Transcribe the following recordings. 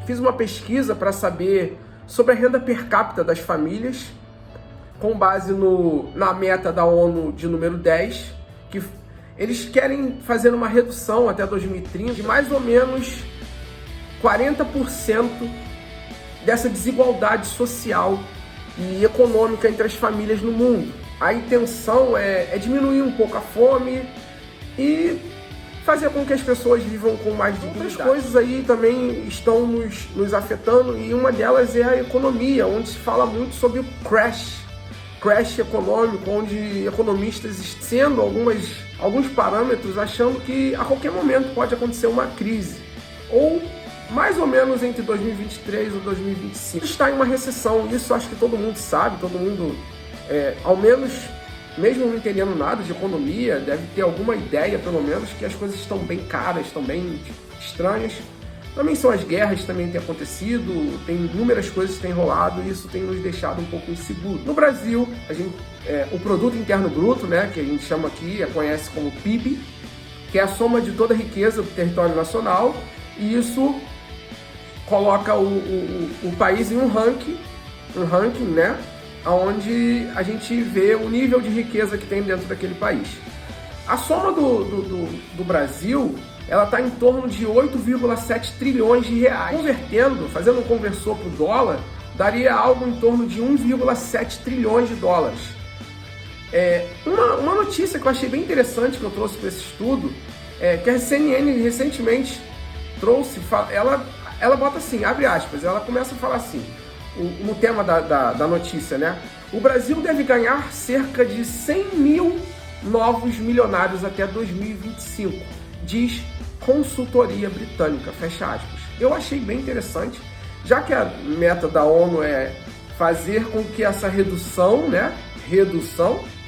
fiz uma pesquisa para saber sobre a renda per capita das famílias, com base na meta da ONU de número 10, que eles querem fazer uma redução até 2030 de mais ou menos 40% dessa desigualdade social e econômica entre as famílias no mundo. A intenção é diminuir um pouco a fome e fazer com que as pessoas vivam com mais dignidade. Outras coisas aí também estão nos afetando, e uma delas é a economia, onde se fala muito sobre o crash econômico, onde economistas estendem alguns parâmetros achando que a qualquer momento pode acontecer uma crise, ou mais ou menos entre 2023 ou 2025. Está em uma recessão, isso acho que todo mundo sabe, todo mundo, ao menos, mesmo não entendendo nada de economia, deve ter alguma ideia, pelo menos, que as coisas estão bem caras, estão bem estranhas. Também são as guerras que também têm acontecido, tem inúmeras coisas que têm rolado, e isso tem nos deixado um pouco inseguros. No Brasil, o Produto Interno Bruto, né, que a gente chama aqui, conhece como PIB, que é a soma de toda a riqueza do território nacional, e isso coloca o país em um ranking, né, onde a gente vê o nível de riqueza que tem dentro daquele país. A soma do Brasil, ela está em torno de 8,7 trilhões de reais. Fazendo um conversor para o dólar, daria algo em torno de 1,7 trilhões de dólares. Uma notícia que eu achei bem interessante, que eu trouxe para esse estudo, que a CNN recentemente trouxe, ela bota assim, abre aspas, ela começa a falar assim, no tema da notícia, né? O Brasil deve ganhar cerca de 100 mil novos milionários até 2025, diz consultoria britânica, fecha aspas. Eu achei bem interessante, já que a meta da ONU é fazer com que essa redução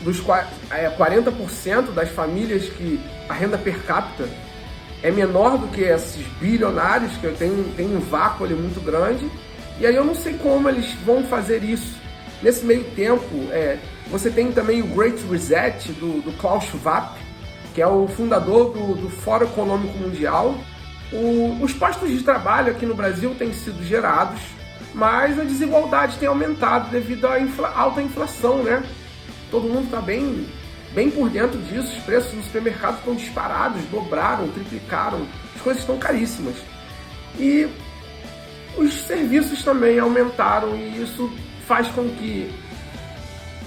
dos 40% das famílias que a renda per capita é menor do que esses bilionários, que tem um vácuo ali muito grande, e aí eu não sei como eles vão fazer isso. Nesse meio tempo, você tem também o Great Reset do Klaus Schwab, que é o fundador do Fórum Econômico Mundial. Os postos de trabalho aqui no Brasil têm sido gerados, mas a desigualdade tem aumentado devido à alta inflação, né? Todo mundo está bem por dentro disso, os preços no supermercado estão disparados, dobraram, triplicaram, as coisas estão caríssimas. E os serviços também aumentaram, e isso faz com que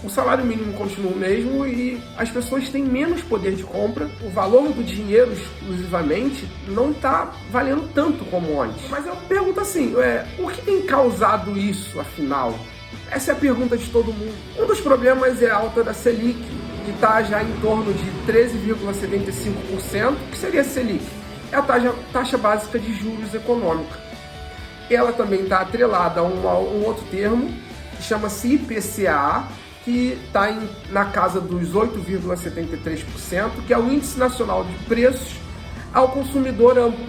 o salário mínimo continue o mesmo e as pessoas têm menos poder de compra. O valor do dinheiro exclusivamente não está valendo tanto como antes. Mas eu pergunto assim, o que tem causado isso, afinal? Essa é a pergunta de todo mundo. Um dos problemas é a alta da Selic, que está já em torno de 13,75%, que seria a Selic? É a taxa básica de juros econômica. Ela também está atrelada a um outro termo, que chama-se IPCA, que está na casa dos 8,73%, que é o Índice Nacional de Preços ao Consumidor Amplo.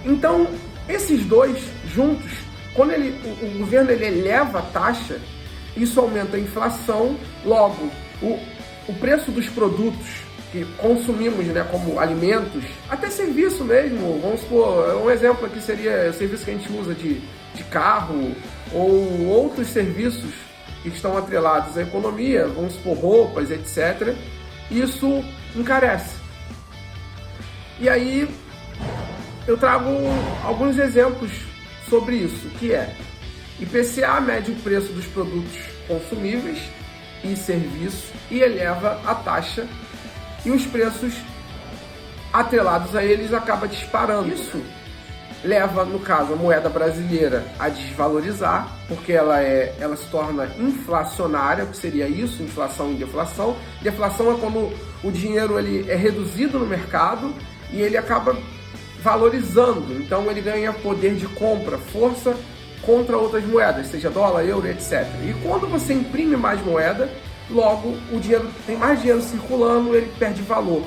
Então, esses dois juntos, quando o governo eleva a taxa, isso aumenta a inflação, logo, o preço dos produtos que consumimos, né, como alimentos, até serviço mesmo, vamos supor, um exemplo aqui seria o serviço que a gente usa de carro, ou outros serviços que estão atrelados à economia, vamos supor, roupas, etc., isso encarece. E aí eu trago alguns exemplos sobre isso, que é IPCA mede o preço dos produtos consumíveis e serviços e eleva a taxa, e os preços atrelados a eles acabam disparando. Isso leva, no caso, a moeda brasileira a desvalorizar, porque ela se torna inflacionária. O que seria isso? Inflação e deflação. Deflação é quando o dinheiro ele é reduzido no mercado e ele acaba valorizando, então ele ganha poder de compra, força contra outras moedas, seja dólar, euro, etc. E quando você imprime mais moeda, logo o dinheiro, tem mais dinheiro circulando, ele perde valor.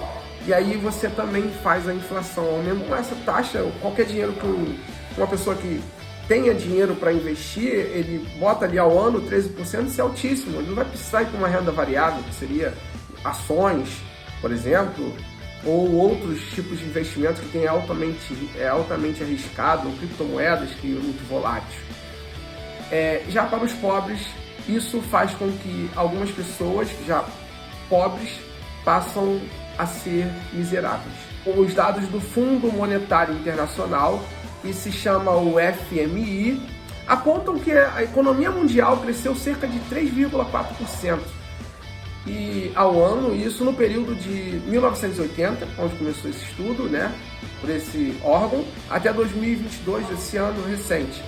E aí você também faz a inflação aumentando. Essa taxa, qualquer dinheiro que uma pessoa que tenha dinheiro para investir, ele bota ali ao ano 13%, isso é altíssimo. Ele não vai precisar ir para uma renda variável, que seria ações, por exemplo, ou outros tipos de investimentos que tem altamente arriscado, ou criptomoedas, que é muito volátil. Já para os pobres, isso faz com que algumas pessoas já pobres passam a ser miseráveis. Os dados do Fundo Monetário Internacional, que se chama o FMI, apontam que a economia mundial cresceu cerca de 3,4% e ao ano, isso no período de 1980, onde começou esse estudo, né, por esse órgão, até 2022, esse ano recente.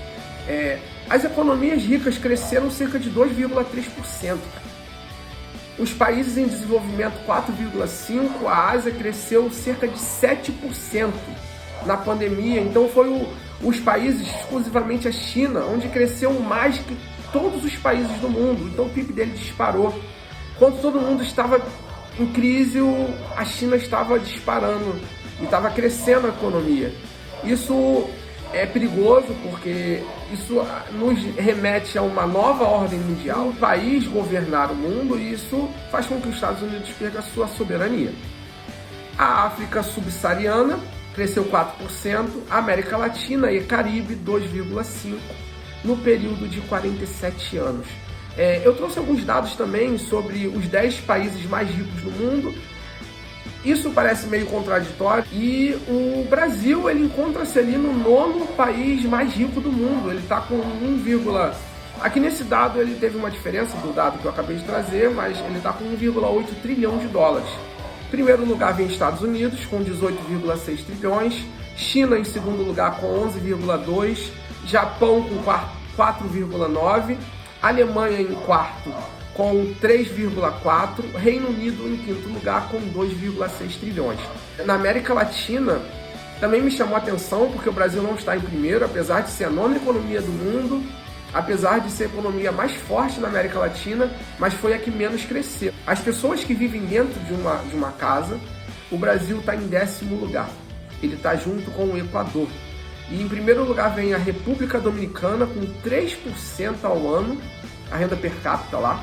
As economias ricas cresceram cerca de 2,3%. Os países em desenvolvimento 4,5%, a Ásia cresceu cerca de 7% na pandemia. Então foi os países, exclusivamente a China, onde cresceu mais que todos os países do mundo. Então o PIB dele disparou. Quando todo mundo estava em crise, a China estava disparando e estava crescendo a economia. Isso é perigoso porque isso nos remete a uma nova ordem mundial. O país governar o mundo e isso faz com que os Estados Unidos percam a sua soberania. A África subsaariana cresceu 4%, a América Latina e Caribe 2,5% no período de 47 anos. Eu trouxe alguns dados também sobre os 10 países mais ricos do mundo. Isso parece meio contraditório e o Brasil ele encontra-se ali no 9º país mais rico do mundo. Ele está com 1, aqui nesse dado ele teve uma diferença do dado que eu acabei de trazer, mas ele está com 1,8 trilhão de dólares. Em primeiro lugar vem Estados Unidos com 18,6 trilhões, China em segundo lugar com 11,2, Japão com 4,9, Alemanha em quarto com 3,4, Reino Unido em quinto lugar com 2,6 trilhões. Na América Latina também me chamou a atenção porque o Brasil não está em primeiro, apesar de ser a 9ª economia do mundo, apesar de ser a economia mais forte na América Latina, mas foi a que menos cresceu. As pessoas que vivem dentro de uma casa, o Brasil está em 10º lugar. Ele está junto com o Equador. E em primeiro lugar vem a República Dominicana com 3% ao ano, a renda per capita lá.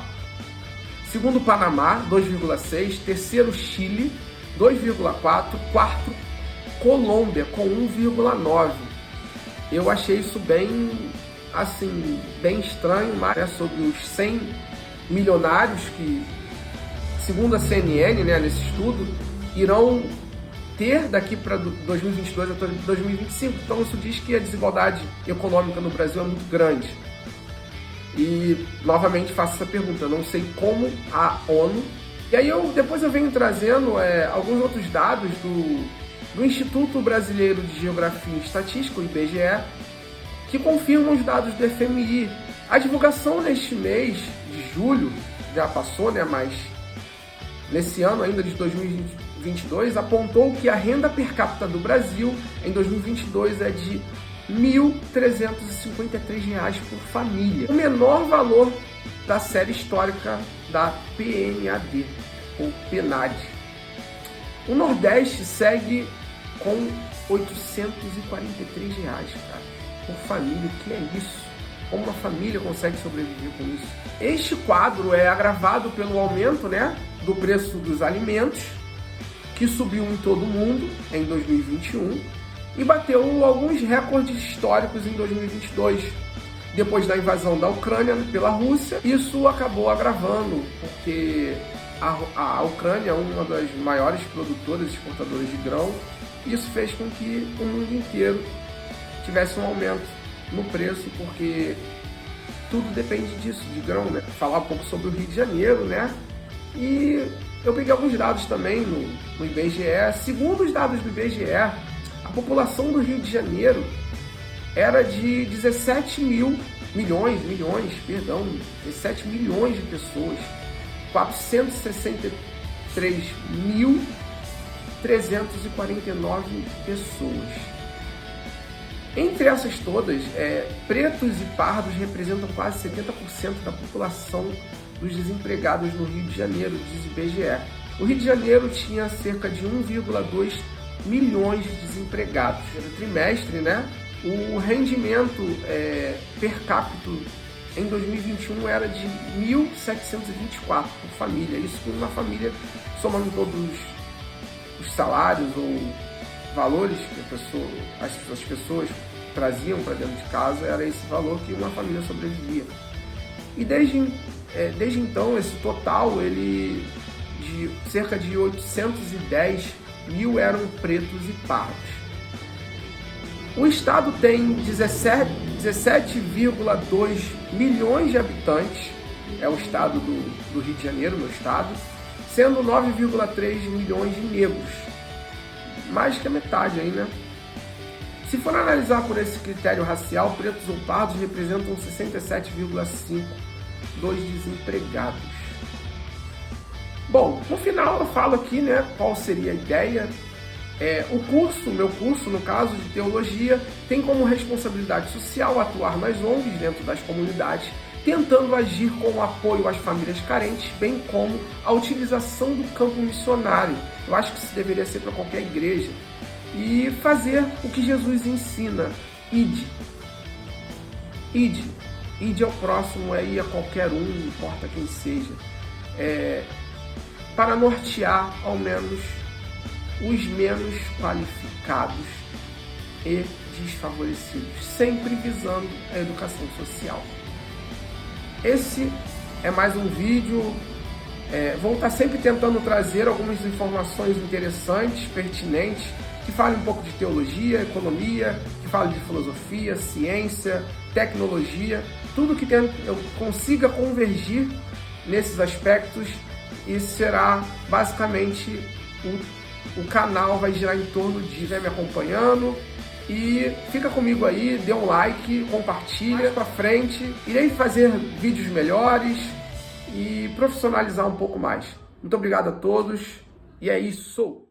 Segundo, Panamá, 2,6%. Terceiro, Chile, 2,4%. Quarto, Colômbia, com 1,9%. Eu achei isso bem estranho, mas sobre os 100 milionários que, segundo a CNN, né, nesse estudo, irão ter daqui para 2022 até 2025. Então isso diz que a desigualdade econômica no Brasil é muito grande. E novamente faço essa pergunta, eu não sei como a ONU. E aí depois eu venho trazendo alguns outros dados do Instituto Brasileiro de Geografia e Estatística, o IBGE, que confirmam os dados do FMI. A divulgação neste mês de julho, já passou, né, mas nesse ano ainda de 2022, apontou que a renda per capita do Brasil em 2022 é de R$ 1.353 por família. O menor valor da série histórica da PNAD, ou PNAD. O Nordeste segue com R$ 843, cara, por família. O que é isso? Como uma família consegue sobreviver com isso? Este quadro é agravado pelo aumento, né, do preço dos alimentos, que subiu em todo o mundo em 2021 e bateu alguns recordes históricos em 2022. Depois da invasão da Ucrânia pela Rússia, isso acabou agravando, porque a Ucrânia é uma das maiores produtoras e exportadoras de grão, e isso fez com que o mundo inteiro tivesse um aumento no preço, porque tudo depende disso, de grão, né? Falar um pouco sobre o Rio de Janeiro, né? E eu peguei alguns dados também no IBGE. Segundo os dados do IBGE, a população do Rio de Janeiro era de 17 milhões de pessoas, 463.349 pessoas. Entre essas todas, pretos e pardos representam quase 70% da população dos desempregados no Rio de Janeiro, diz o IBGE. O Rio de Janeiro tinha cerca de 1,2 milhões de desempregados. No trimestre, né, o rendimento per capita em 2021 era de 1.724 por família. Isso com uma família, somando os salários ou valores que as pessoas traziam para dentro de casa, era esse valor que uma família sobrevivia. E desde então, esse total, de cerca de 810 mil eram pretos e pardos. O estado tem 17,2 milhões de habitantes, é o estado do Rio de Janeiro, meu estado, sendo 9,3 milhões de negros, mais que a metade aí, né? Se for analisar por esse critério racial, pretos ou pardos representam 67,5% dos desempregados. Bom, no final eu falo aqui, né, qual seria a ideia. Meu curso, no caso de teologia, tem como responsabilidade social atuar nas ONGs dentro das comunidades, tentando agir com o apoio às famílias carentes, bem como a utilização do campo missionário. Eu acho que isso deveria ser para qualquer igreja. E fazer o que Jesus ensina: ide ao próximo, ir a qualquer um, não importa quem seja, para nortear ao menos os menos qualificados e desfavorecidos, sempre visando a educação social. Esse é mais um vídeo. Vou estar sempre tentando trazer algumas informações interessantes, pertinentes, que falem um pouco de teologia, economia, que falem de filosofia, ciência, tecnologia, tudo que eu consiga convergir nesses aspectos, e será basicamente o canal vai girar em torno de me acompanhando. E fica comigo aí, dê um like, compartilha pra frente. Irei fazer vídeos melhores e profissionalizar um pouco mais. Muito obrigado a todos, e é isso!